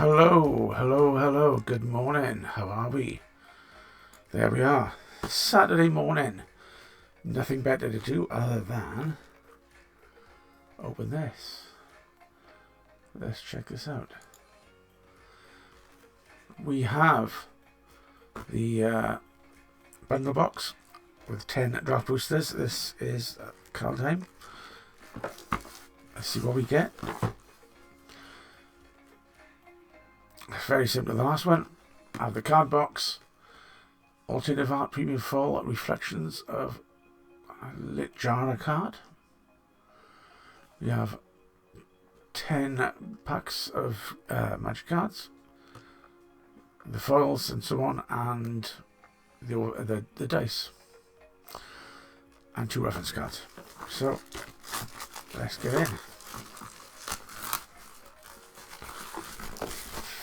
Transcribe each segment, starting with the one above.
Hello, hello, hello, good morning, how are we? There we are, Saturday morning. Nothing better to do other than open this. Let's check this out. We have the bundle box with 10 draft boosters. This is Kaldheim. Let's see what we get. Very similar to the last one. I have the card box, Alternative Art Premium Fall, Reflections of Lit Jara card. We have 10 packs of magic cards, the foils and so on, and the dice, and 2 reference cards. So let's get in.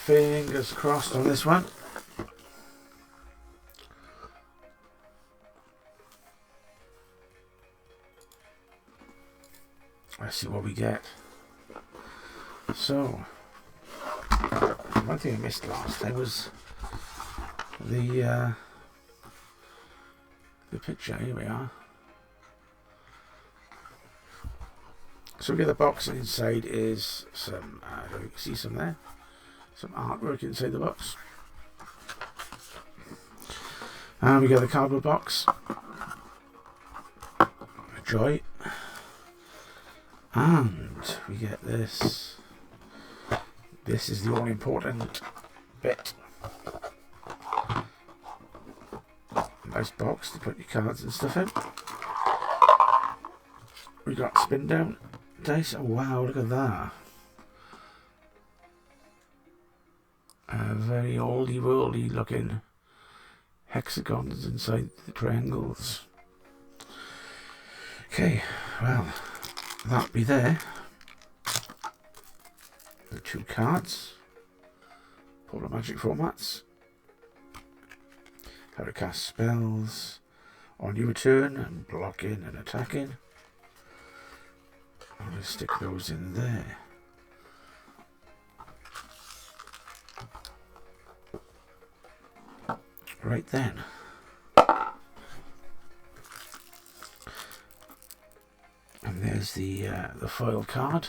Fingers crossed on this one. Let's see what we get. So, one thing I missed last time was the picture. Here we are. So we get the box, and inside is some, you can see some there. Some artwork inside the box. And we got the cardboard box. Joy. And we get this. This is the all important bit. Nice box to put your cards and stuff in. We got spin down dice. Oh wow, look at that. Very oldie worldy looking hexagons inside the triangles. Okay, well, that'll be there. The 2 cards, Polar Magic formats, how to cast spells on your turn, and blocking and attacking. I'm going to stick those in there. Right then. And there's the foil card.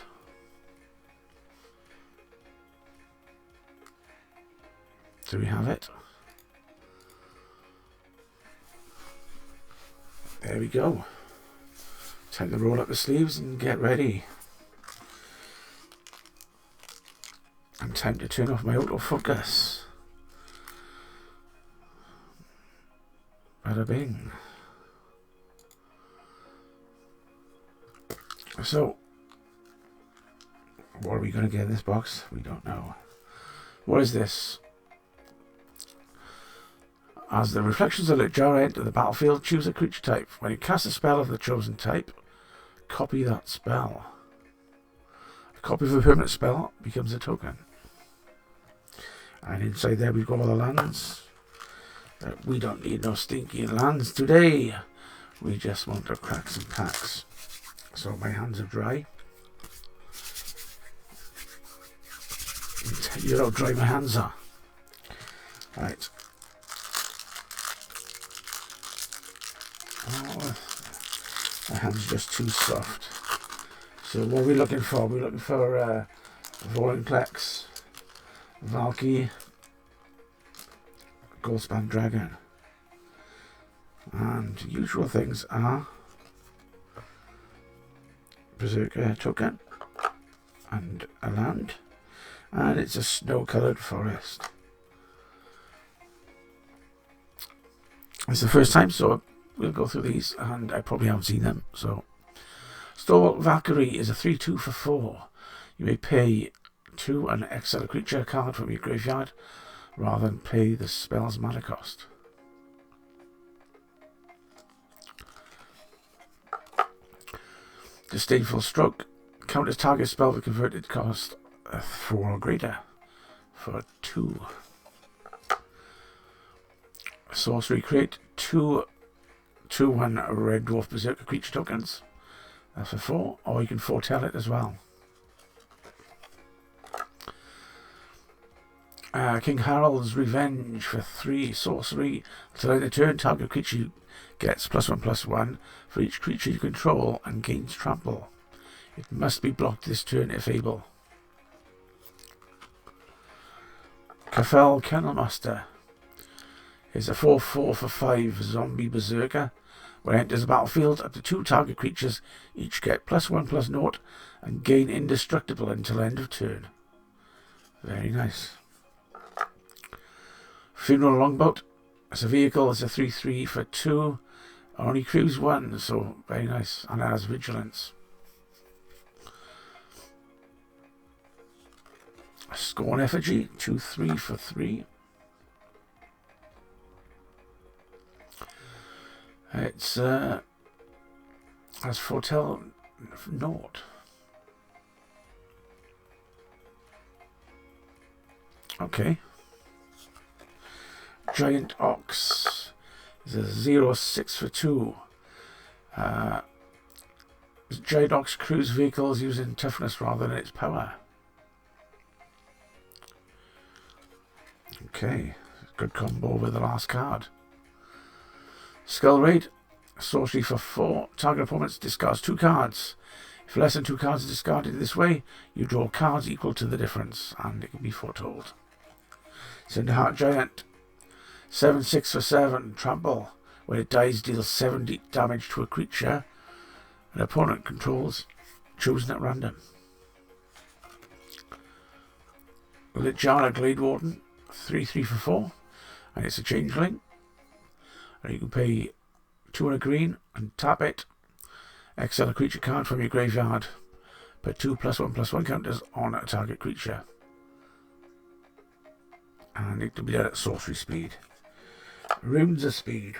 So we have it. There we go. Time to roll up the sleeves and get ready. And time to turn off my autofocus. Bada bing. So, what are we going to get in this box? We don't know. What is this? As the reflections of Lit Jara enter the battlefield, choose a creature type. When you cast a spell of the chosen type, copy that spell. A copy of a permanent spell becomes a token. And inside there we've got all the lands. We don't need no stinky lands today. We just want to crack some packs. So my hands are dry. You know how dry my hands are. Right. Oh, my hand's just too soft. So what are we looking for? We're looking for Voyage, Valkyrie, Goldspan Dragon, and usual things are Berserker token and a land, and it's a snow-coloured forest. It's the first time, so we'll go through these, and I probably haven't seen them. So, Stalwart Valkyrie is a 3/2 for 4. You may pay 2 and exile a creature card from your graveyard, rather than pay the spell's mana cost. Disdainful Stroke. Counters target spell with converted cost 4 or greater for 2. Sorcery. Create 2 2/1 Red Dwarf Berserker creature tokens. That's for 4, or you can foretell it as well. King Harold's Revenge for 3 sorcery. Until end of turn, target creature gets +1/+1 for each creature you control and gains trample. It must be blocked this turn if able. Kafel Kennelmaster is a 4/4 for 5 zombie berserker. When it enters the battlefield, up to 2 target creatures each get +1/+0 and gain indestructible until end of turn. Very nice. Funeral Longboat. As a vehicle, it's a 3/3 for 2. Only crews 1, so very nice. And it has vigilance. Scorn Effigy, 2/3 for 3. It's has Foretell Naught. Okay. Giant Ox is a 0/6 for 2. Giant Ox crews vehicles using toughness rather than its power. Okay, good combo with the last card. Skull Raid, sorcery for 4. Target opponents discards 2 cards. If less than 2 cards are discarded this way, you draw cards equal to the difference, and it can be foretold. Cinderheart Giant, 7/6 for 7. Trample. When it dies, deals 70 damage to a creature an opponent controls, chosen at random. Lichara Glade Warden, 3/3 for 4, and it's a changeling. And you can pay 2 and a green and tap it. Exile a creature card from your graveyard. Put 2 +1/+1 counters on a target creature. And it can be done at sorcery speed. Runes of Speed.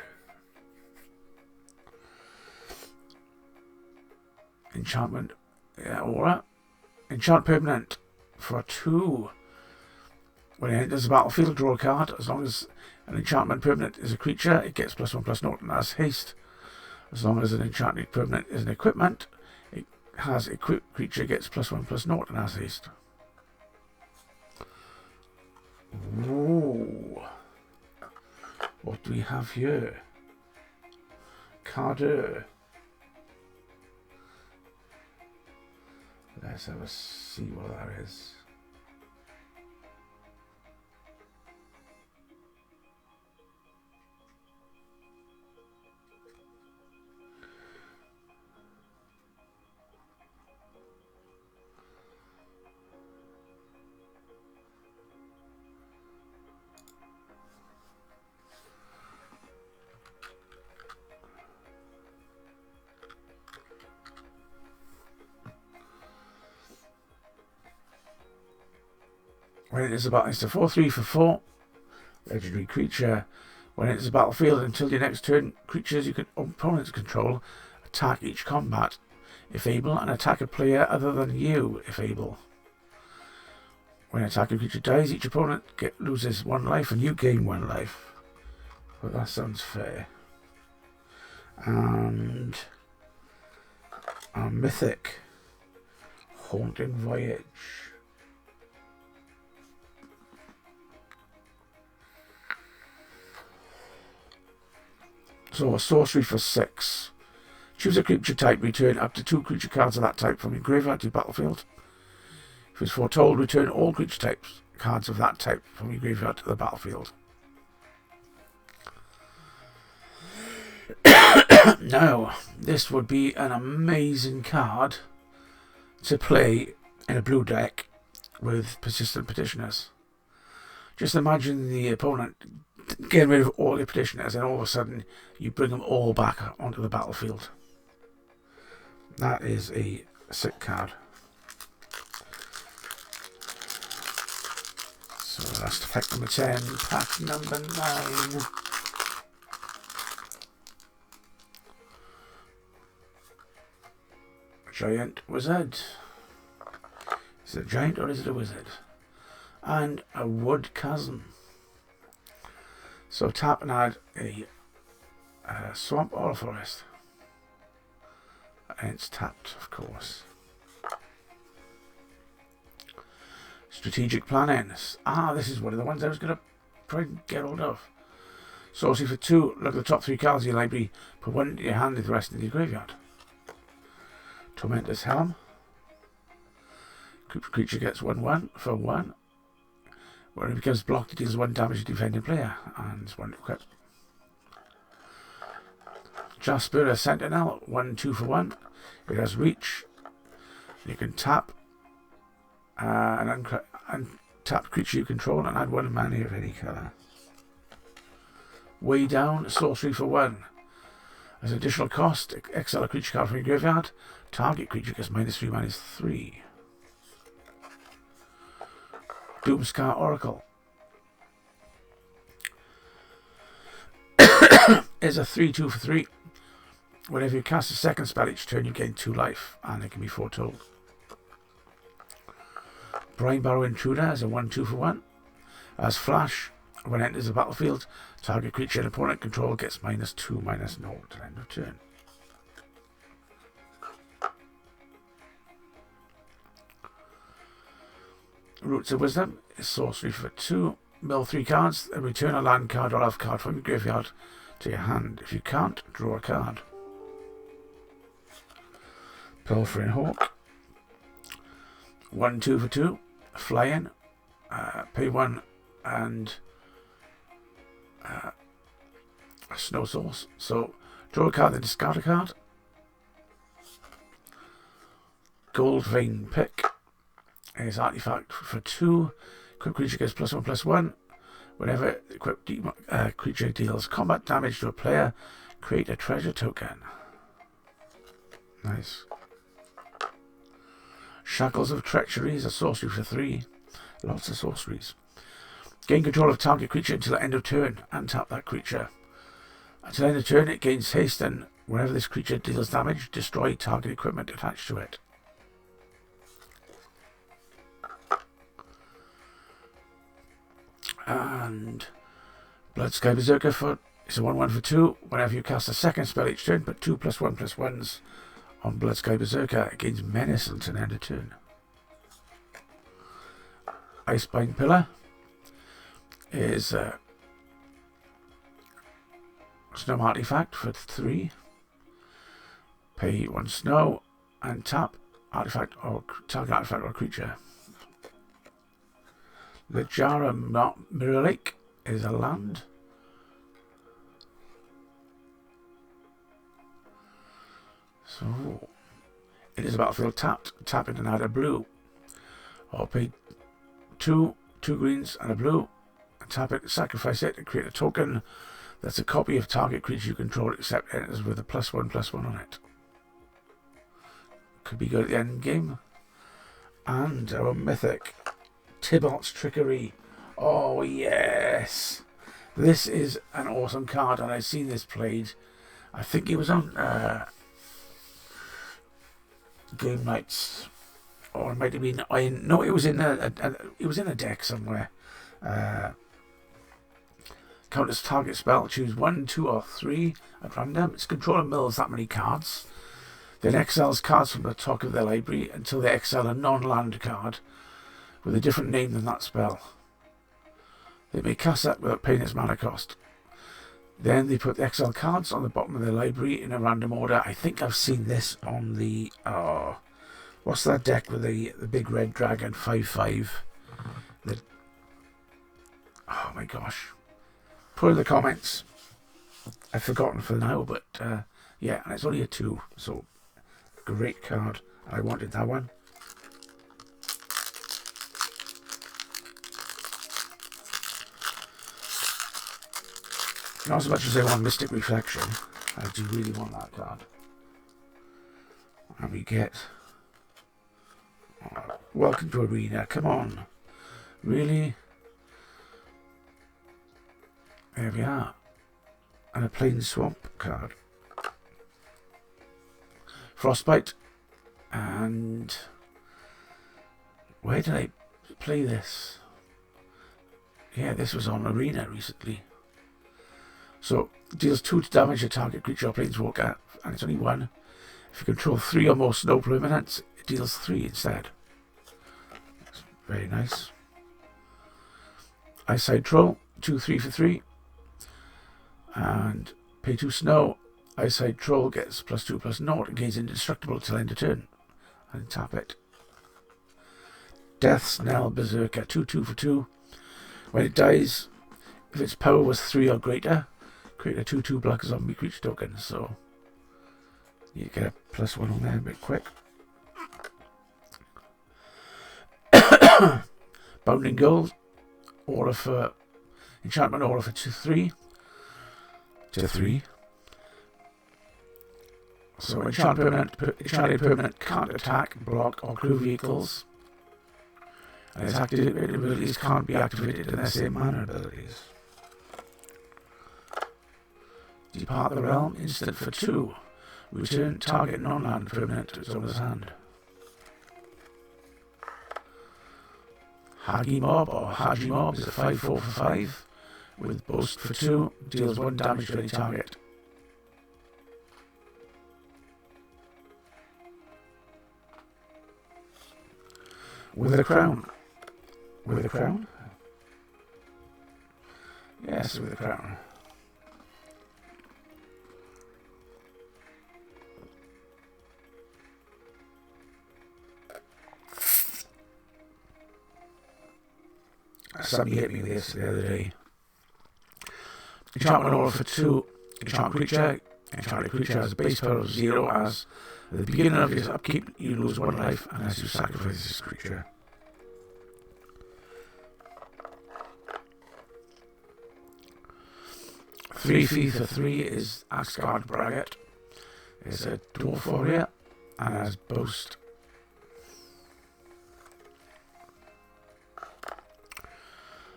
Enchantment Aura. Enchant Permanent for 2. When it enters the battlefield, draw a card. As long as an enchantment permanent is a creature, it gets +1/+0 and has haste. As long as an enchanted permanent is an equipment, it has equipped creature gets +1/+0 and has haste. Ooh. What do we have here? Carder. Let's have a see what that is. When it is a battle, it's a 4/3 for 4. Legendary creature. When it is a battlefield, until your next turn, creatures you can opponents control attack each combat, if able, and attack a player other than you, if able. When an attacking creature dies, each opponent loses 1 life and you gain 1 life. Well, that sounds fair. And Mythic. Haunting Voyage. So a sorcery for 6. Choose a creature type, return up to 2 creature cards of that type from your graveyard to your battlefield. If it's foretold, return all creature types cards of that type from your graveyard to the battlefield. Now, this would be an amazing card to play in a blue deck with Persistent Petitioners. Just imagine the opponent getting rid of all your petitioners and all of a sudden you bring them all back onto the battlefield. That is a sick card. So that's pack number 10, pack number 9. Giant Wizard. Is it a giant or is it a wizard? And a Wood Chasm. So tap and add a swamp or a forest. And it's tapped, of course. Strategic planning. This is one of the ones I was going to try and get hold of. Sorcery for 2. Look at the top 3 cards in your library. Put 1 into your hand and the rest into your graveyard. Tormentor's Helm. Creature gets 1/1 for 1. When it becomes blocked, it deals 1 damage to the defending player. And it's 1 equipped. Jasper Sentinel. 1/2 for 1. It has reach. You can tap an untapped creature you control and add 1 mana of any colour. Way Down, sorcery for 1. As an additional cost, exile a creature card from your graveyard. Target creature gets -3/-3. Doomscar Oracle is a 3/2 for 3. Whenever you cast a second spell each turn, you gain 2 life, and it can be foretold. Brine Barrow Intruder is a 1/2 for 1. As flash, when it enters the battlefield, target creature an opponent control gets -2/-0 till end of turn. Roots of Wisdom is sorcery for 2. Mill 3 cards and return a land card or elf card from your graveyard to your hand. If you can't, draw a card. Pilfering Hawk. 1/2 for 2. Flying. Pay 1 and a snow source. So draw a card and discard a card. Gold Vein Pick is artifact for 2. Equipped creature gets +1/+1. Whenever equipped creature deals combat damage to a player, create a treasure token. Nice. Shackles of Treachery is a sorcery for 3. Lots of sorceries. Gain control of target creature until the end of turn and tap that creature. Until the end of turn, it gains haste, and whenever this creature deals damage, destroy target equipment attached to it. And Blood Sky Berserker it's a 1/1 for 2. Whenever you cast a second spell each turn, put 2 +1/+1s on Blood Sky Berserker. It gains menace until the end of turn. Icebind Pillar is snow artifact for 3. Pay 1 snow and tap artifact or target artifact or creature. Lejara Mirror Lake is a land. So it is a battlefield tapped. Tap it and add a blue. Or pay 2 greens and a blue. And tap it, sacrifice it, and create a token that's a copy of target creature you control, except enters with a +1/+1 on it. Could be good at the end game. And our Mythic. Tybalt's Trickery. Oh yes, this is an awesome card, and I've seen this played. I think it was on Game Nights, or it might have been. No, it was in a deck somewhere. Counters target spell. Choose 1, 2, or 3 at random. Its controller mills that many cards. Then exiles cards from the top of their library until they exile a non-land card with a different name than that spell. They may cast that without paying its mana cost. Then they put the exile cards on the bottom of their library in a random order. I think I've seen this on the what's that deck with the big red dragon 5/5? Oh my gosh! Put in the comments. I've forgotten for now, but yeah, and it's only a 2, so great card. I wanted that one. Not as much as I want Mystic Reflection. I do really want that card. And we get Welcome to Arena. Come on. Really? There we are. And a plain swamp card. Frostbite. And where did I play this? Yeah, this was on Arena recently. So, deals 2 damage to target creature or planeswalker, and it's only 1. If you control 3 or more snow permanents, it deals 3 instead. It's Very nice. Eyesight Troll, 2/3 for 3. And pay 2 snow. Eyesight Troll gets +2/+0. It gains indestructible till end of turn. And tap it. Death's Knell Berserker, 2/2 for 2. When it dies, if its power was 3 or greater, create a 2/2 black zombie creature token. So you get a +1 on there a bit quick. Bounding Gold, aura for enchantment aura for 2/3 to 3. So enchanted permanent can't attack, block, or crew vehicles. And its activated abilities can't be activated in their same mana abilities. Depart the Realm, instant for 2. Return target non-land permanent to its owner's hand. Hagi Mob or Haji Mob is a 5/4 for 5 with Boast for 2, deals 1 damage to any target. With a crown. With a crown? Yes, with a crown. Somebody hit me with this the other day. Enchantment aura for 2. Enchant creature. Enchanted creature has a base power of 0 as at the beginning of its upkeep you lose 1 life unless you sacrifice this creature. Three fee for 3 is Asgard Braggart. It's a dwarf warrior and has Boast.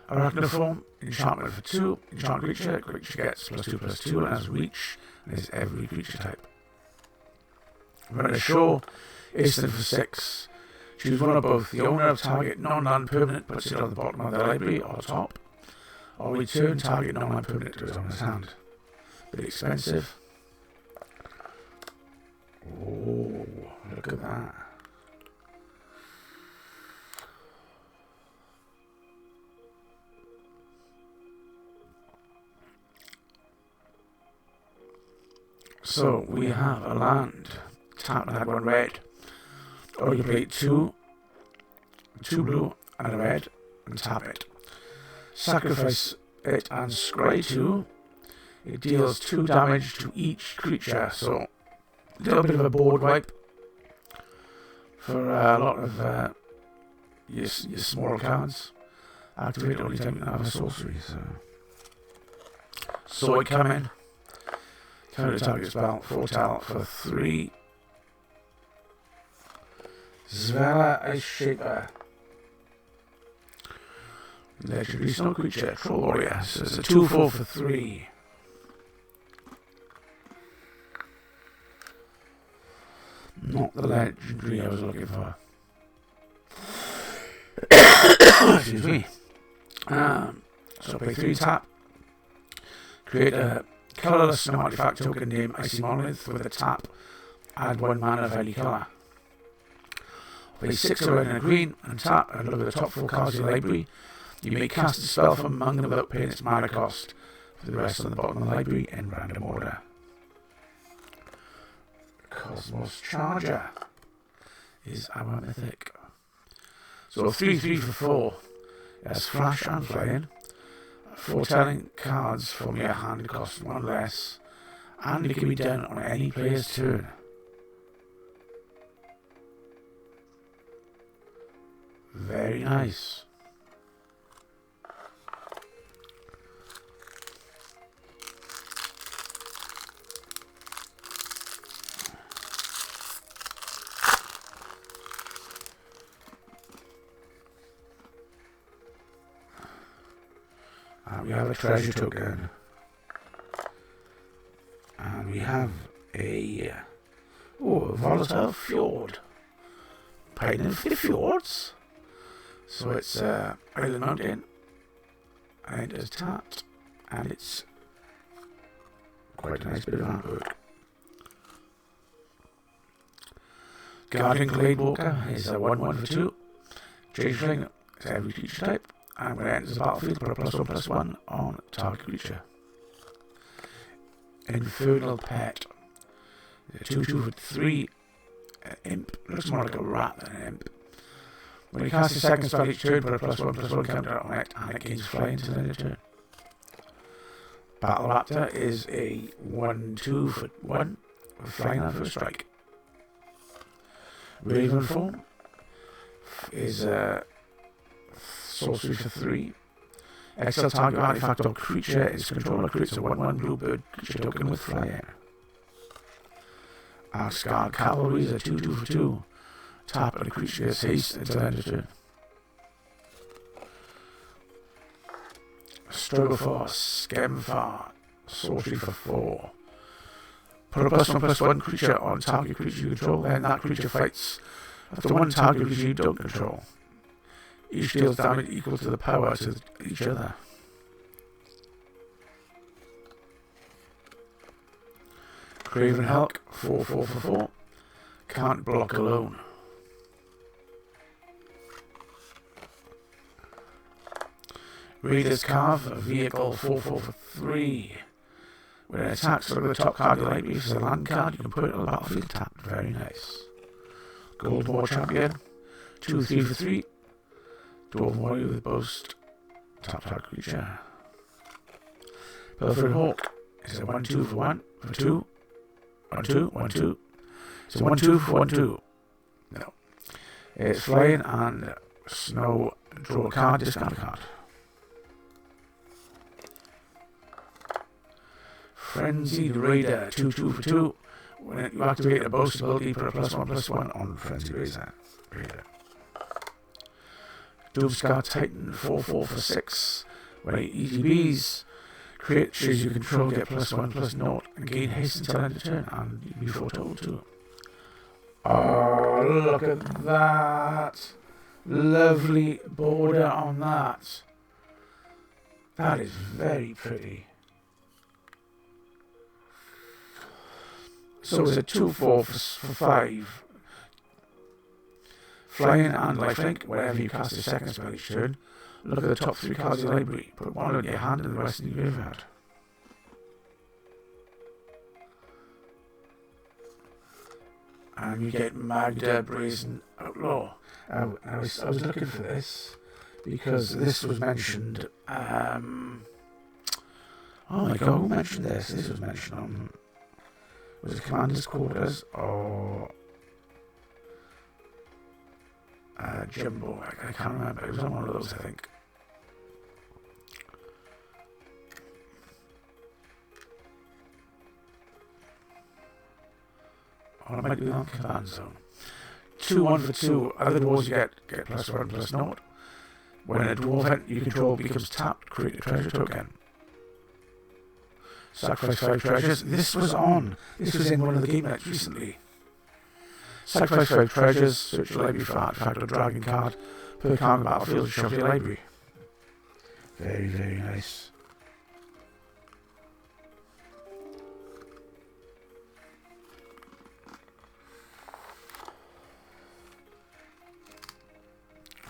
Arachnoform, enchantment for 2. Enchant creature. Creature gets +2/+2 and has reach and is every creature type. Run ashore, instant for 6. Choose one or both. The owner of target non-land permanent puts it on the bottom of the library or top. Or return target non-land permanent to its owner's hand. Bit expensive. Oh, look at that. So we have a land. Tap and add 1 red. Or you play 2 blue and a red and tap it. Sacrifice it and scry 2. It deals 2 damage to each creature. So a little bit of a board wipe for a lot of your smaller cards. Activate only time you can have a sorcery. So it come in. Counter target spell, foretell for 3. Zvala Ice Shaper. Legendary Snow Creature, Troll Warrior. So it's a 2/4 for 3. Not the legendary I was looking for. Excuse me. So pay 3 tap. Create a colourless snow artifact token named Icy Monolith with a tap. Add 1 mana of any colour. Play 6 of red and a green and tap and look at the top 4 cards of your library. You may cast a spell from among them without paying its mana cost. For the rest on the bottom of the library in random order. Cosmos Charger is our mythic. So 3/3 for 4. Yes, flash and flying. Foretelling cards from your hand cost 1 less, and it can be done on any player's turn. Very nice. We have a treasure token. And we have a volatile fjord. Pioneer for the fjords. So it's Island Mountain. And it's tapped. And it's quite a nice bit of artwork. Guardian Glade Walker is a 1/1 for 2. Changeling to every creature type. And when it enters the battlefield, put a +1/+1 on target creature. Infernal Pet. 2/2 for 3. Imp. Looks more like a rat than an imp. When you cast a second spell each turn, put a +1/+1 counter on it, and it gains flying until the end of turn. Battle Raptor is a 1/2 for 1 with flying and first strike. Raven Form is a sorcery for 3. Exile target artifact or creature its controller creates a 1/1 bluebird creature token with flying. Asgard Cavalry is a 2/2 for 2. Tap and a creature gets haste until the end of turn. Struggle Force, Skemfar, sorcery for 4. Put a +1/+1 creature on target creature you control, then that creature fights after one target creature you don't control. Each deals damage equal to the power to each other. Craven Hulk, 4/4 for 4. Can't block alone. Raider's Carve, a vehicle, 4/4 for 3. When it attacks, look at the top card of your library. If it's a land card, you can put it on the battlefield tapped. Very nice. Gold War Champion, 2/3 for 3. Dwarven Warrior with Boast, tap target creature. Pilfered Hawk is a 1/2 for 1 for 2. 1/2, 1/2. It's a 1/2 for 1/2. No. It's flying and snow. Draw a card, discard a card. Frenzied Raider, 2/2 for 2. When you activate a boast ability, put a +1/+1 on Frenzied Raider. Doomscar Titan, 4/4 for 6. When it ETBs, creatures you control get +1/+0 and gain haste until end of turn, and you can be foretold too. Oh, look at that! Lovely border on that. That is very pretty. So it's a 2/4 for 5. Flying and lifelink, whenever you cast a second spell each turn, look at the top 3 cards of your library. Put one in your hand and the rest in your graveyard. And you get Magda Brazen Outlaw. I was looking for this because this was mentioned. Oh my god, who mentioned this? This was mentioned on. Was it Commander's Quarters or Jumbo? I can't remember. It was on one of those, I think. Or it might be on Command Zone. 2/1 for 2. Other dwarves you get +1/+0. When a dwarf you control becomes tapped, create a treasure token. Sacrifice 5 treasures. This was in one of the game nights recently. Sacrifice 5 treasures, search your library for artifact or dragon card, put a card on the battlefield and shuffle your library. Very, very nice.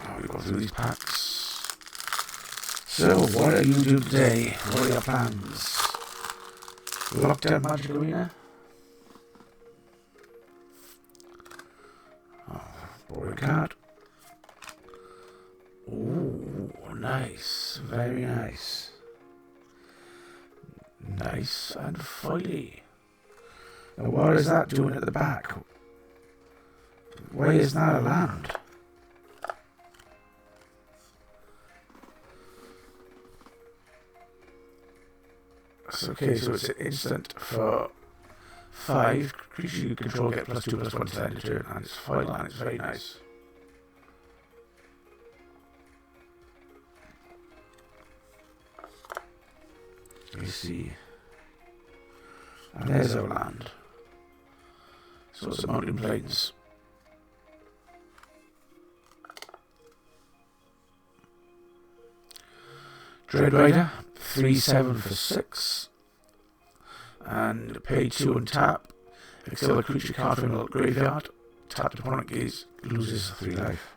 Oh, we go through these packs. So, what are you doing today? What are your plans? Lockdown Magic Arena. Oh, boring card. Ooh, nice. Very nice. Nice and foily. Now what is that doing at the back? Why is that a land? Okay, so it's an instant for 5. Creatures you control get +2/+1 to end of turn, and it's foil and it's very nice. Let me see. And there's our land. So it's the Mountain Plains. Dread Rider, 3/7 for 6. And pay 2 and tap. Exile a creature card from a graveyard. Tapped opponent loses 3 life.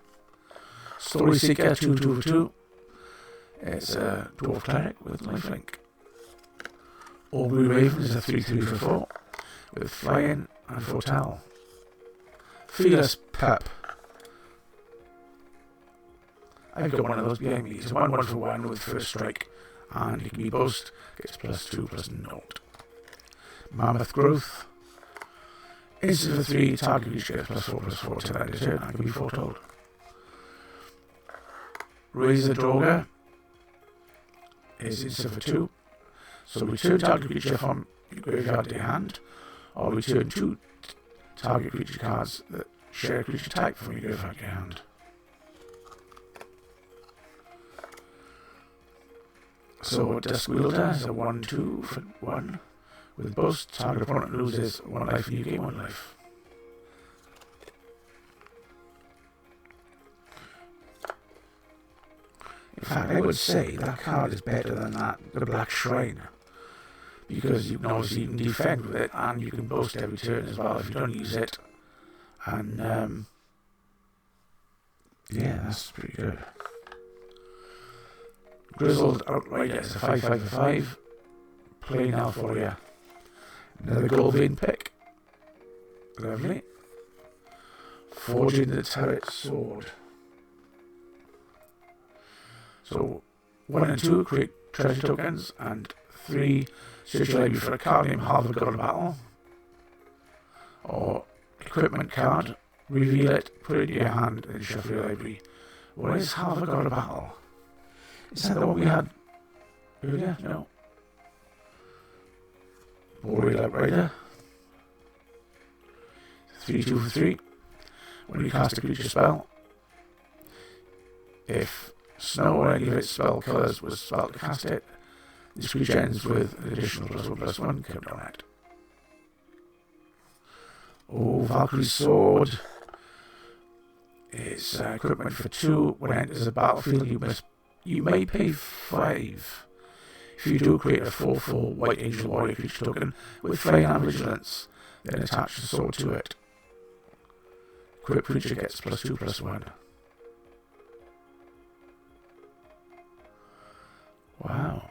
Story Seeker, 2 for 2. It's a Dwarf Cleric with lifelink. Aubrey Raven is a 3/3 for 4 with flying and foretell. Fearless Pup. I've got one of those behind me. It's a 1/1 for 1 with first strike, and he can be boast, gets +2/0. Mammoth Growth. Instant for 3, target creature gets +4/4 to that turn and can be foretold. Razor Droga is instant for 2. So return target creature from your graveyard to your hand, or return 2 target creature cards that share a creature type from your graveyard to your hand. So Dusk Wielder is a 1/2 for 1 with boast. Target opponent loses 1 life and you gain 1 life. In fact, I would say that card is better than the Black Shrine, because you can obviously defend with it and you can boast every turn as well if you don't use it. And yeah, that's pretty good. Grizzled Outrider is a 5/5 for 5. Plain Elf Warrior. Another gold vein pick. Lovely. Forging the Turret Sword. So 1 and 2 create treasure tokens, and 3 search your library for a card named Halva God of Battle. Or equipment card. Reveal it, put it in your hand, and shuffle your library. What is Halva God of Battle? Is that the one we had earlier? No. Boreal Outrider. 3/2 for 3. When you cast a creature spell, if snow or any of its spell colours was spelled to cast it, this creature ends with an additional +1/+1 counter on it. Oh, Valkyrie Sword. It's equipment for 2. When it enters the battlefield, you may pay 5. If you do, create a 4/4 White Angel Warrior creature token with Flying and Vigilance, then attach the sword to it. Equip creature gets +2/+1. Wow.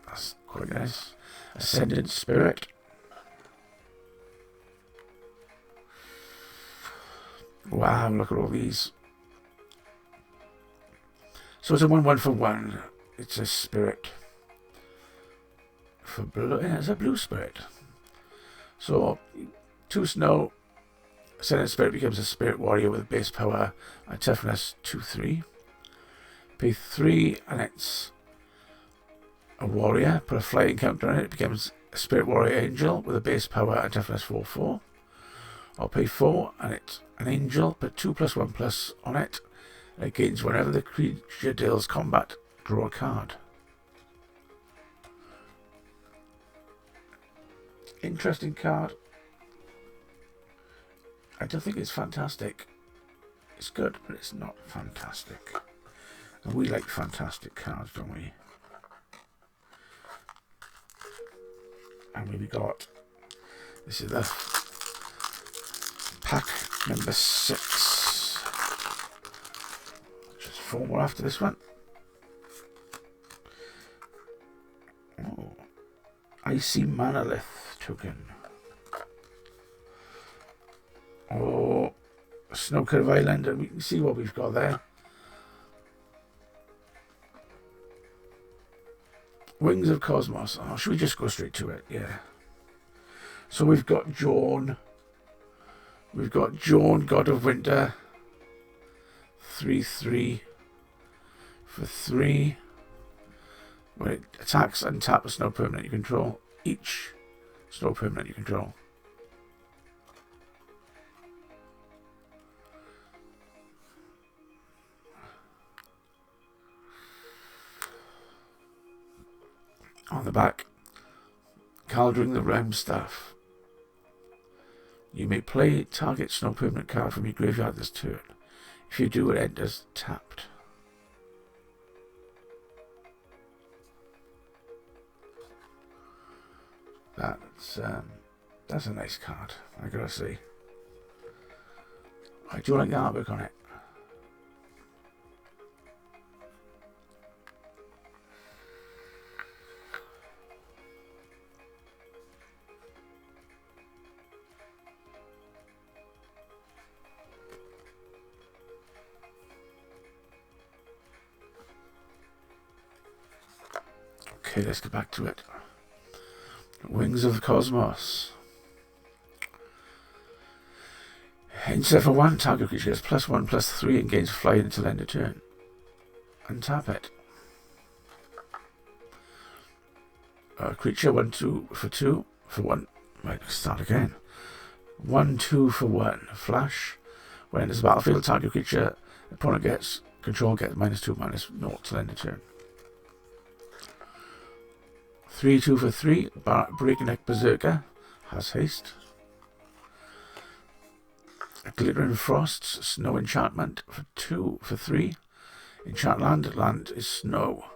That's quite nice. Ascendant Spirit. Wow, look at all these. So it's a 1/1 for 1. It's a spirit. For blue, yeah, it's a blue spirit. So 2 snow. Ascendant Spirit becomes a spirit warrior with base power and toughness 2/3. Pay 3 and it's a warrior. Put a flying counter on it. It becomes a spirit warrior angel with a base power and toughness 4/4. I'll pay 4 and it's an angel. Put 2/+1/+ on it. And it gains whenever the creature deals combat, draw a card. Interesting card. I don't think it's fantastic. It's good, but it's not fantastic. And we like fantastic cards, don't we? And we got, this is the pack number 6. Just 4 more after this one. Oh, Icy Monolith token. Oh, Snow Curve Island, and we can see what we've got there. Wings of Cosmos. Oh, should we just go straight to it? Yeah. So we've got Jorn. We've got Jorn, God of Winter. 3/3 for 3. When it attacks, untap a snow permanent you control. Each snow permanent you control. On the back, Kaldheim the Realm Staff. You may play target snow permanent card from your graveyard this turn. If you do, it enters tapped. That's a nice card, I gotta say. I do like the artwork on it. Okay, let's get back to it. Wings of the Cosmos. Instead for 1, target creature gets +1/+3 and gains fly until end of turn. Untap it. Creature 1/2 for 2 for 1. Right, start again. 1/2 for 1. Flash. When enters the battlefield, target creature opponent gets control gets -2/-0 till end of turn. 3/2 for 3. Breakneck Berserker has haste. Glittering Frosts, Snow Enchantment for 2 for 3. Enchant land. Land is snow.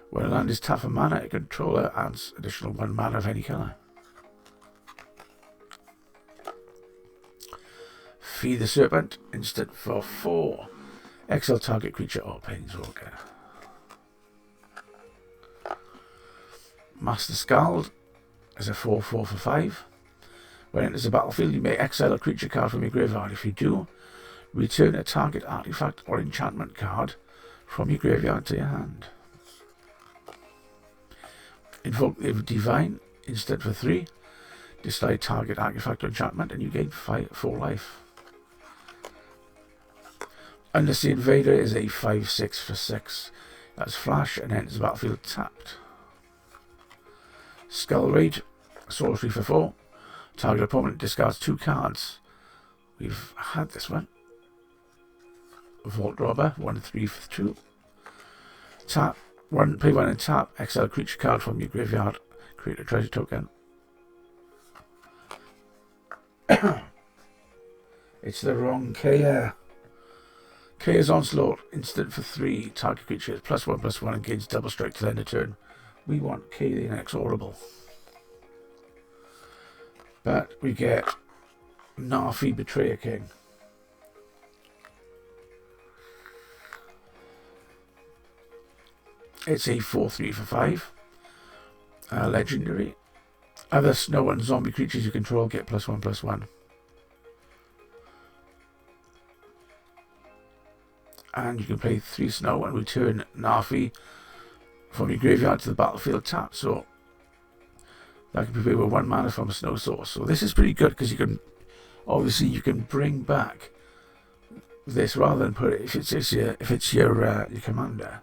When a land is tapped for mana, a controller adds additional 1 mana of any colour. Feed the Serpent, instant for 4. Exile target creature or planeswalker. Master Scald is a 4/4 for 5. When it enters the battlefield, you may exile a creature card from your graveyard. If you do, return a target artifact or enchantment card from your graveyard to your hand. Invoke the Divine, instant for 3. Decide target artifact or enchantment and you gain 4 life. Unless the Invader is a 5/6 for 6. That's flash and enters the battlefield tapped. Skull Raid, sorcery for 4. Target opponent discards 2 cards. We've had this one. Vault Robber, 1/3 for 2. Tap, play 1 and tap. Exile a creature card from your graveyard. Create a treasure token. It's the wrong Kaya. Kaya's Onslaught, instant for 3. Target creature is +1/+1 and gains double strike till end of turn. We want Kaya the Inexorable. But we get Narfi Betrayer King. It's a 4/3 for 5. Legendary. Other snow and zombie creatures you control get +1/+1. And you can play 3 snow and return Narfi from your graveyard to the battlefield tapped. So that can be played with 1 mana from a snow source. So this is pretty good because you can, obviously, you can bring back this rather than put it. If it's your commander,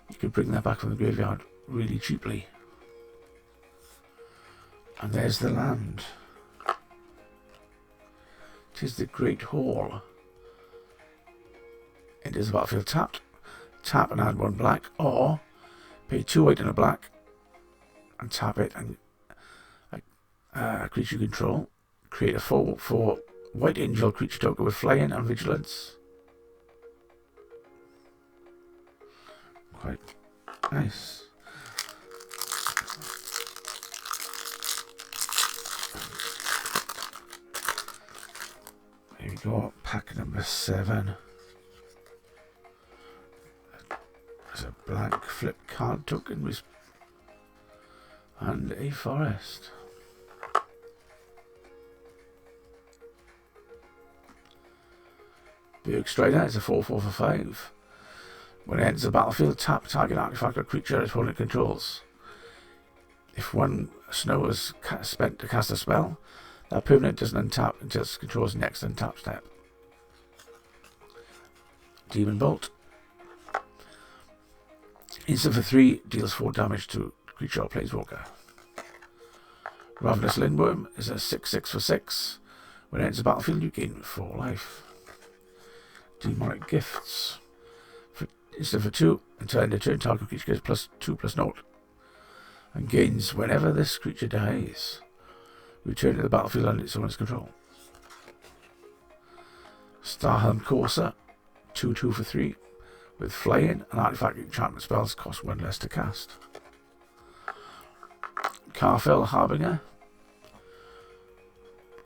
you can bring that back from the graveyard really cheaply. And there's the land. It is the Great Hall. It is the battlefield tapped. Tap and add 1 black, or pay 2 white and a black and tap it and a creature you control. Create a 4/4 white angel creature token with flying and vigilance. Quite nice. Here we go, pack number 7. There's a blank flip card token with and a forest. Berg Strider is a 4/4 for 5. When it enters the battlefield, tap target artifact or creature opponent controls. If 1 snow is spent to cast a spell, that permanent doesn't untap until its control's next untap step. Demon Bolt. Instant for 3, deals 4 damage to creature or planeswalker. Ravenous Lindworm is a 6/6 for 6. When it enters the battlefield, you gain 4 life. Demonic Gifts. Instant for 2, until end of turn, target creature gets +2/+0 and gains whenever this creature dies. Return to the battlefield under its owner's control. Starhelm Courser, 2/2 for 3. With flying and artifact enchantment spells cost 1 less to cast. Carfell Harbinger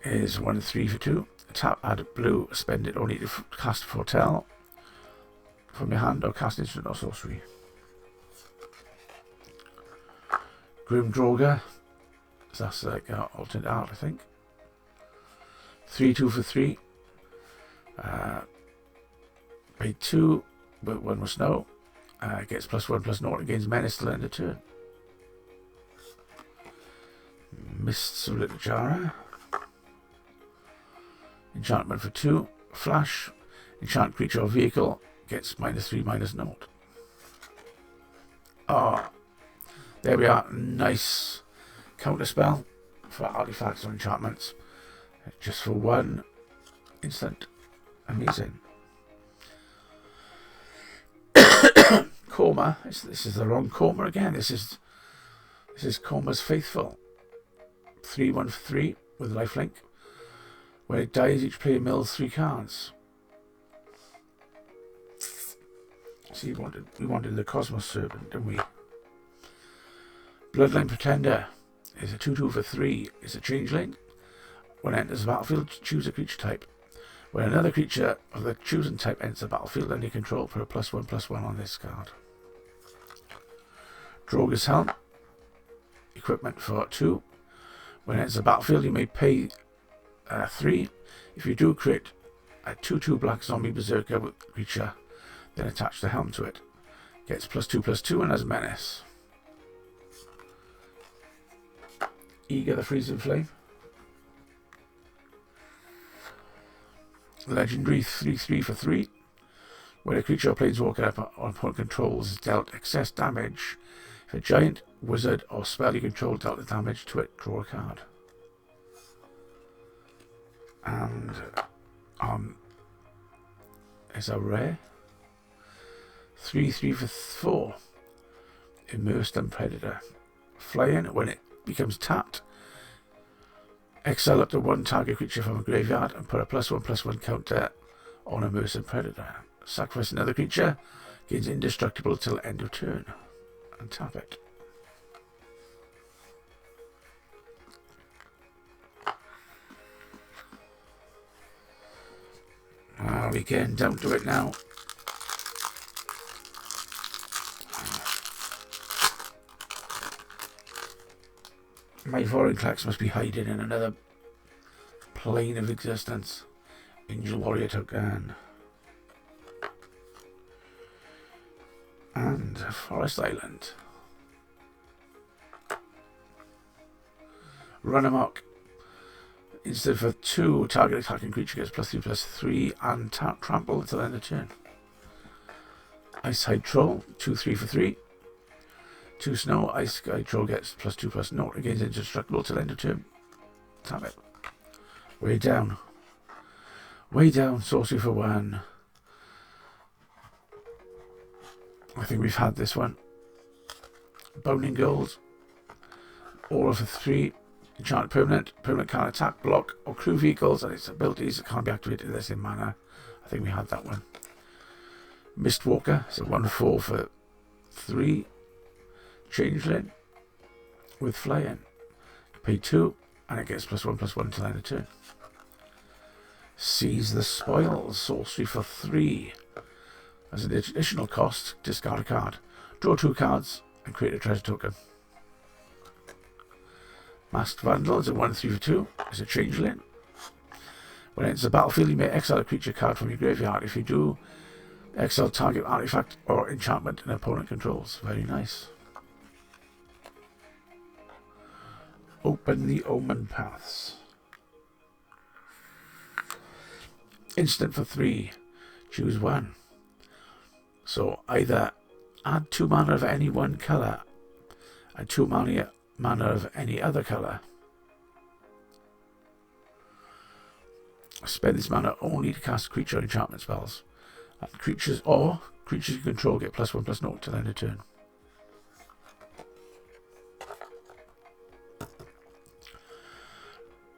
is 1/3 for 2. tap, add blue, spend it only to cast Foretell from your hand or cast instant or sorcery. Grim Droger, so that's like alternate art, I think. 3/2 for 3. Pay 2, but 1 with snow. Gets +1/+0 against menace till end of turn. Mists of Litjara. Enchantment for 2. Flash. Enchant creature or vehicle. Gets -3/-0. Oh, there we are. Nice counter spell for artifacts or enchantments. Just for 1 instant. Amazing. Coma. This is the wrong Coma again. This is Coma's Faithful. 3/1 for 3 with lifelink. When it dies, each player mills 3 cards. See, we wanted the Cosmos Serpent, didn't we? Bloodline Pretender is a 2/2 for 3. It's a changeling. When it enters the battlefield, choose a creature type. When another creature of the chosen type enters the battlefield under control, put a +1/+1 on this card. Droger's Helm. Equipment for 2. When it enters the battlefield, you may pay 3. If you do, create a 2/2 black zombie berserker with creature, then attach the helm to it. Gets +2/+2 and has menace. Eager the Freezing Flame. Legendary 3/3 for 3. When a creature or planeswalker on opponent controls is dealt excess damage, if a giant, wizard, or spell you control dealt the damage to it, draw a card. And is a rare 3/3 for 4. Immersed and Predator. Flying. When it becomes tapped, exile up to 1 target creature from a graveyard and put a +1/+1 counter on Immersed Predator. Sacrifice another creature, gains indestructible till end of turn, and tap it. We getting down to it now. My Vorinclex must be hiding in another plane of existence. Angel Warrior token. And Forest Island. Run amok. Instead for 2, target attacking creature gets +3/+3 and trample until end of turn. Ice Hide Troll, 2/3 for 3. 2 snow, Ice Hide Troll gets +2/+0 against indestructible till end of turn. Tap it. Way down. Way down, sorcery for 1. I think we've had this one. Boning Gold. Aura for 3. Enchanted permanent. Permanent can't attack, block, or crew vehicles and its abilities that can't be activated unless in mana. I think we had that one. Mistwalker. So 1/4 for 3. Changeling. With flying. Pay 2 and it gets +1/+1 till end of turn. Seize the Spoils. Sorcery for 3. As an additional cost, discard a card. Draw 2 cards and create a treasure token. Masked Vandal is a 1/3 for 2. It's a changeling. When it enters the battlefield, you may exile a creature card from your graveyard. If you do, exile target artifact or enchantment an opponent controls. Very nice. Open the Omen Paths. Instant for 3. Choose 1. So either add 2 mana of any one colour and 2 mana of any other colour. Spend this mana only to cast creature or enchantment spells. And creatures you control get +1/+0 till end of turn.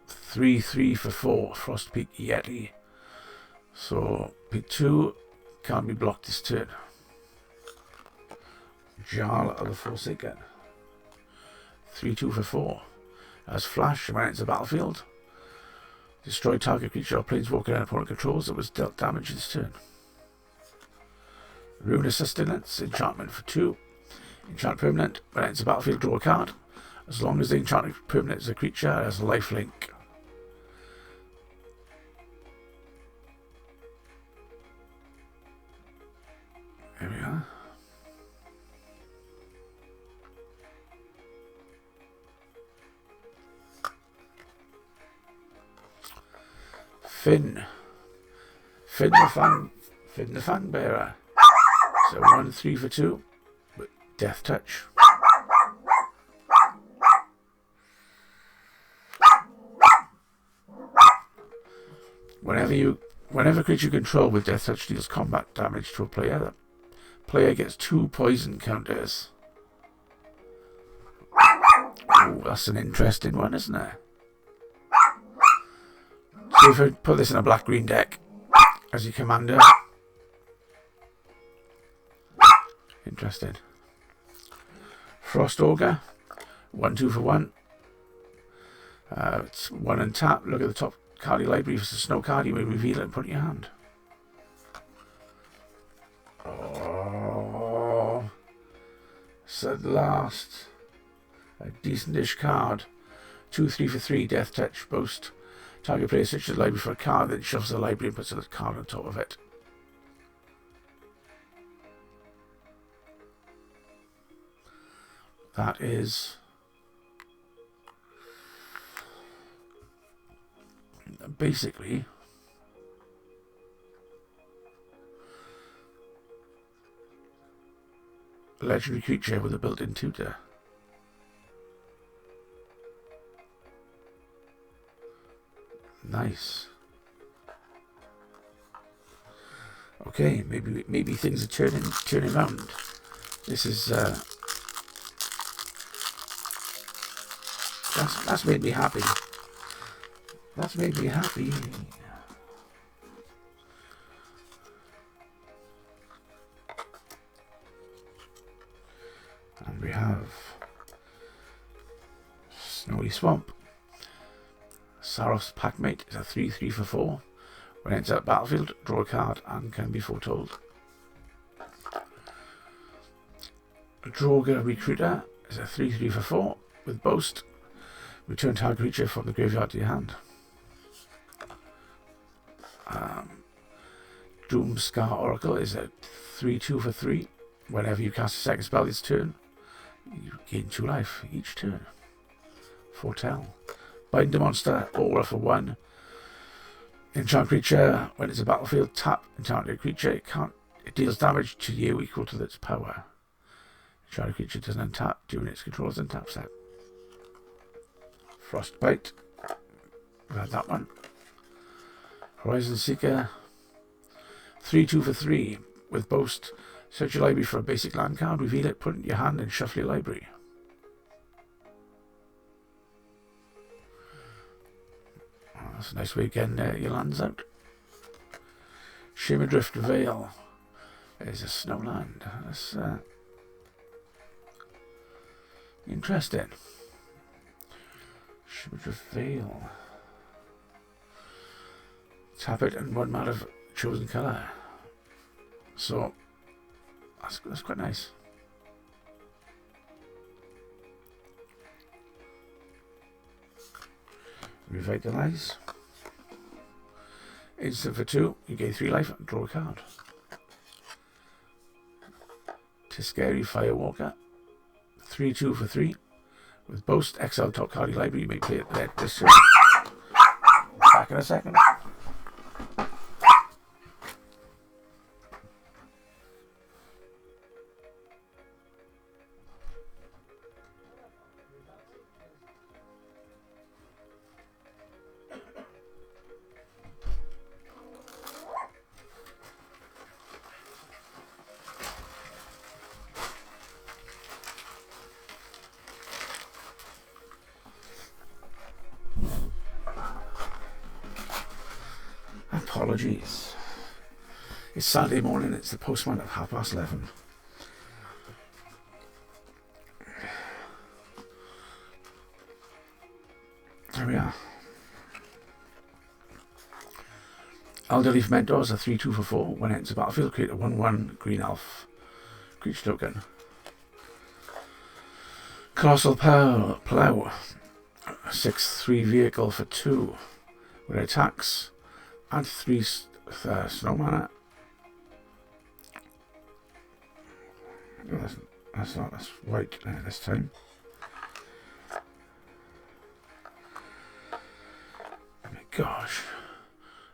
Three for 4. Frostpeak Yeti. So pay 2 can't be blocked this turn. Jarl of the Forsaken. 3/2 for 4. As flash when it enters the battlefield. Destroy target creature or planeswalker an opponent controls that was dealt damage this turn. Rune Sustenance, enchantment for 2. Enchant permanent. When it enters the battlefield, draw a card. As long as the enchanted permanent is a creature, it has a lifelink. There we are. Finn the Fang Bearer. So 1/3 for 2. With Death Touch. Whenever creature you control with Death Touch deals combat damage to a player, the player gets 2 poison counters. Oh, that's an interesting one, isn't it? So if I put this in a black-green deck as your commander. Interesting. Frost Ogre. 1/2 for 1. It's 1 and tap. Look at the top card of your library. If it's a snow card, you may reveal it and put it in your hand. Oh. So at last. A decent-ish card. 2/3 for 3. Death Touch. Boast. Target player searches the library for a card, then shuffles the library and puts a card on top of it. That is basically a legendary creature with a built-in tutor. Nice. Okay, maybe things are turning around. This is that's made me happy. That's made me happy. And we have Snowy Swamp. Saros Packmate is a 3/3 for 4. When it enters the battlefield, draw a card and can be foretold. Droga Recruiter is a 3/3 for 4 with Boast. Return target creature from the graveyard to your hand. Doomscar Oracle is a 3/2 for 3. Whenever you cast a second spell this turn, you gain 2 life each turn. Foretell. Bind a monster, aura for 1. Enchant creature, when it's a battlefield, tap enchanted creature. It deals damage to you equal to its power. Enchanted creature doesn't untap during its controller's untap step. Frostbite. We've had that one. Horizon Seeker. 3/2 for 3. With Boast, search your library for a basic land card, reveal it, put it in your hand, and shuffle your library. That's a nice way of getting your lands out. Shimmerdrift Vale is a snowland. That's interesting. Shimmerdrift Vale. Tap it and 1 mana of chosen colour. So that's quite nice. Revitalize. Instant for 2. You gain 3 life and draw a card. Tiscary Firewalker. 3/2 for 3. With Boast, exile top card of your library. You may play it there this turn. Back in a second. Apologies. It's Saturday morning, it's the postman at 11:30. There we are. Elderleaf Mentors, a 3/2 for 4. When it enters the battlefield, create a 1/1 green elf creature token. Colossal Plow, a 6/3 vehicle for 2. When it attacks, add 3 snow mana. That's white this time. Oh my gosh.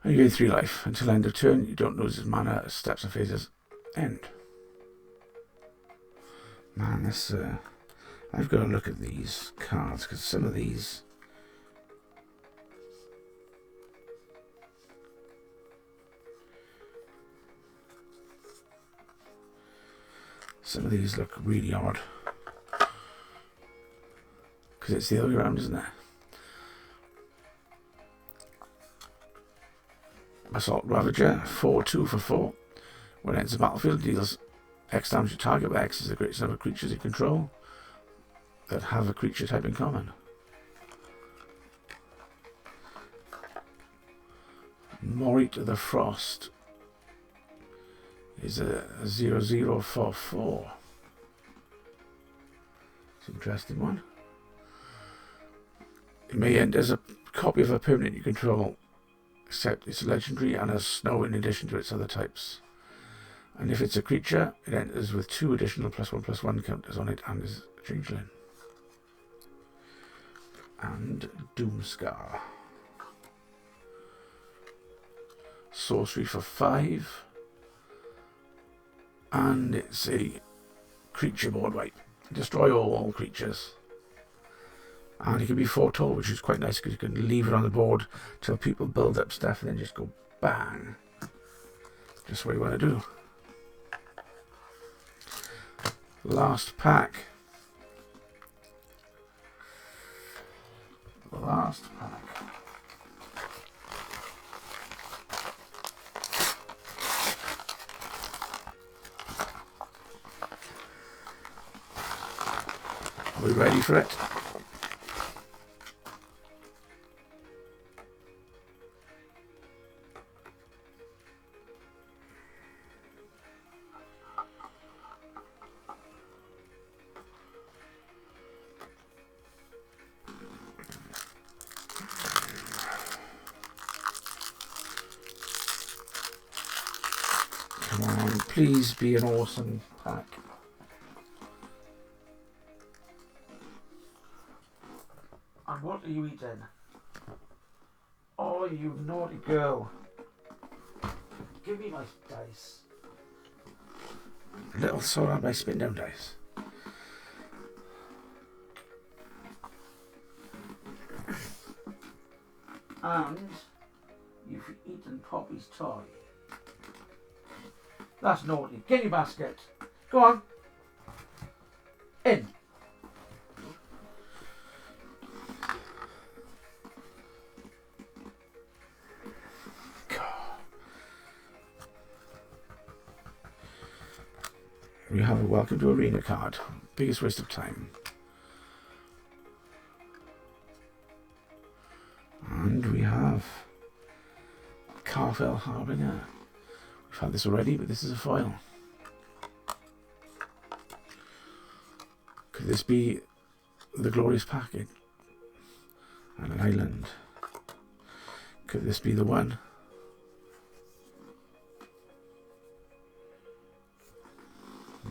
And you gain 3 life. Until end of turn, you don't lose his mana as steps and phases end. Man, this I've got to look at these cards, because some of these look really odd, because it's the other way around, isn't it? Assault Ravager, 4/2 for 4. When it enters the battlefield, deals X damage to target, where X is the greatest number of creatures you control that have a creature type in common. Morit the Frost is a 0/0 for 4. It's an interesting one. It may end as a copy of a permanent you control, except it's legendary and has snow in addition to its other types. And if it's a creature, it enters with 2 additional +1/+1 counters on it and is a changeling. And Doomscar. Sorcery for 5. And it's a creature board wipe. Destroy all creatures. And it can be 4 tall, which is quite nice because you can leave it on the board till people build up stuff and then just go bang. Just what you want to do. Last pack. Last pack. Are we ready for it? Come on, please be an awesome pack. And what are you eating? Oh, you naughty girl. Give me my dice. Little sort on my spin down dice. And you've eaten Poppy's toy. That's naughty. Get your basket. Go on. In. We have a Welcome to Arena card. Biggest waste of time. And we have Carfell Harbinger. We've had this already, but this is a foil. Could this be the Glorious Package? And an island. Could this be the one?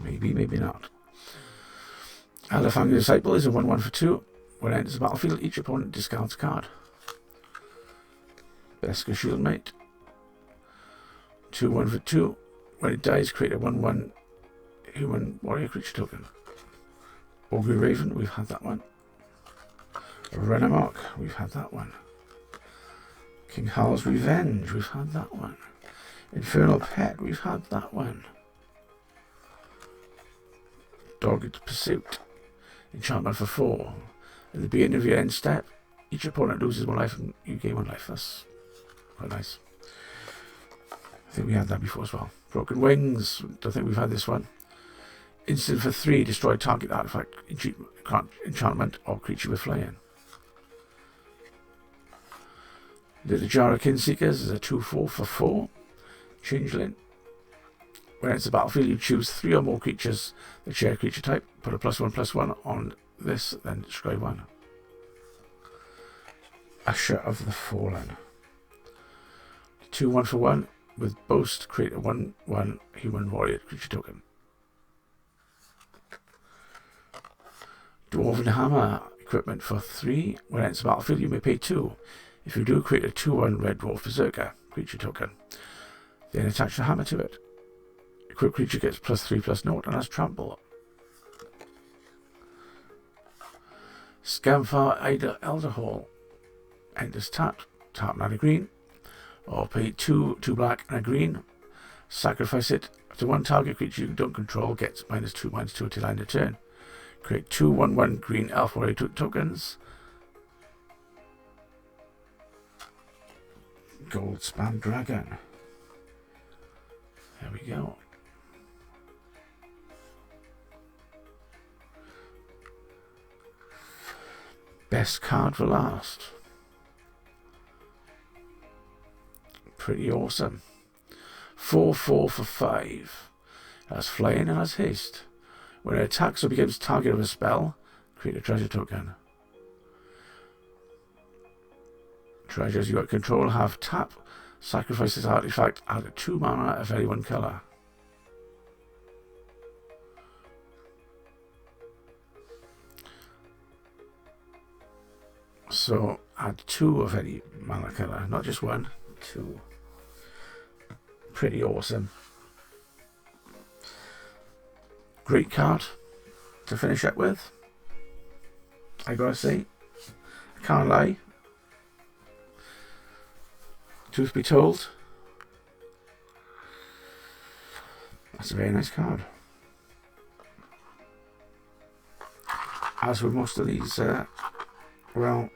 Maybe, maybe not. Elefang Disciple is a 1/1 for 2. When it enters the battlefield, each opponent discards a card. Beska Shieldmate. 2/1 for 2. When it dies, create a 1/1 human warrior creature token. Augury Raven, we've had that one. Renamok, we've had that one. King Hal's Revenge, we've had that one. Infernal Pet, we've had that one. Dogged Pursuit. Enchantment for 4. At the beginning of your end step, each opponent loses 1 life and you gain 1 life. That's quite nice. I think we had that before as well. Broken Wings. Don't think we've had this one. Instant for 3. Destroy target artifact, enchantment or creature with flying. Little Jar of Kinseekers is a 2/4 for 4. Changeling. When it's the battlefield, you choose 3 or more creatures that share creature type. Put a +1/+1 on this, then destroy 1. Usher of the Fallen. 2/1 for 1. With Boast, create a 1/1 human warrior creature token. Dwarven Hammer equipment for 3. When it enters the battlefield, you may pay 2. If you do, create a 2/1 Red Dwarf Berserker creature token. Then attach the hammer to it. Equip creature gets +3/+0 and has trample. Scamfar Elder Hall. Enters tapped. Tap and a green. Or pay 2 black and a green. Sacrifice it to 1 target creature you don't control gets -2/-2 until end of turn. Create 2 1/1 green elf warrior tokens. Gold Spam Dragon. There we go. Best card for last. Pretty awesome. 4/4 for 5. Has flying and has haste. When it attacks or becomes target of a spell, create a treasure token. Treasures you control have tap. Sacrifice this artifact, add 2 mana of any one colour. So add 2 of any mana colour, not just 1, 2. Pretty awesome. Great card to finish up with. I gotta say, I can't lie. Truth be told, that's a very nice card. As with most of these, well,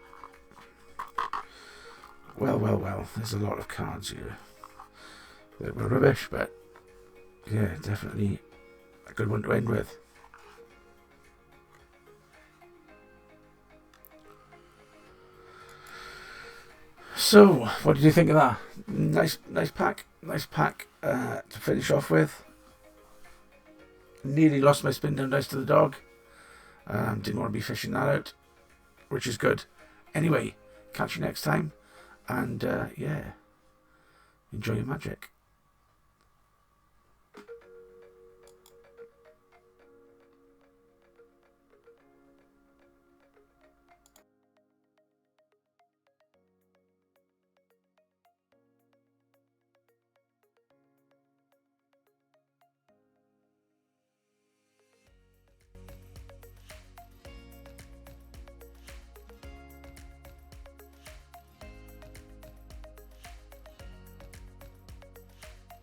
there's a lot of cards here that were rubbish, but yeah, definitely a good one to end with. So, what did you think of that? Nice pack to finish off with. Nearly lost my spin down dice to the dog. Didn't want to be fishing that out, which is good. Anyway, catch you next time, and yeah, enjoy your magic.